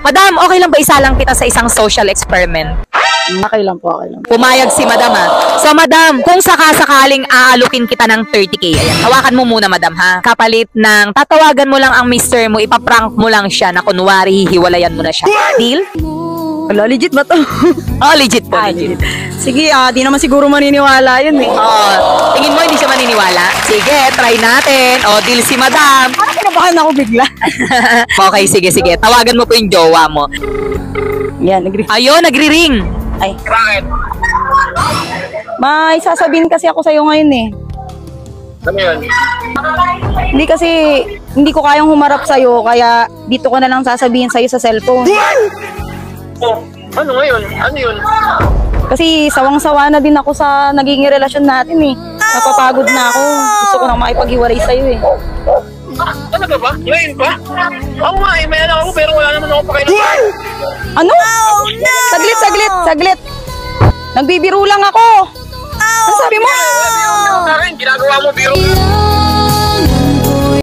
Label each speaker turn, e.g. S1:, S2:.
S1: Madam, okay lang ba isalang kita sa isang social experiment?
S2: Okay lang po, okay lang.
S1: Pumayag si madam ha. So madam, kung sakasakaling aalukin kita ng 30K, ayan, hawakan mo muna madam ha. Kapalit ng tatawagan mo lang ang mister mo, ipaprank mo lang siya na kunwari hihiwalayan mo na siya. Deal?
S2: Wala, legit ba to?
S1: Oh, legit po, legit.
S2: Sige, di naman siguro maniniwala yun eh.
S1: Oh, tingin mo hindi siya maniniwala? Sige, try natin. Oh, deal si madam.
S2: Parang kinabahan ako bigla.
S1: Okay, sige, sige. Tawagan mo po yung jowa mo.
S2: Yan,
S1: Ayun, nagri-ring.
S2: Ay,
S3: Bakit?
S2: may sasabihin kasi ako sa'yo ngayon eh.
S3: Ano yun?
S2: Hindi kasi, hindi ko kayang humarap sa'yo, kaya dito ko na lang sasabihin sa'yo sa cellphone.
S3: Oh, ano ngayon? Ano yun?
S2: Kasi sawang-sawa na din ako sa naging relasyon natin eh. Napapagod na ako. Gusto ko nang makipaghiwalay sa'yo eh.
S3: Talaga ba? Ngayon pa? Ako nga eh, may anak ako pero wala naman ako pakialam.
S2: Ano? Saglit. Nagbibiro lang ako. Ano sabi mo?
S3: Sa akin, ginagawa mo biro.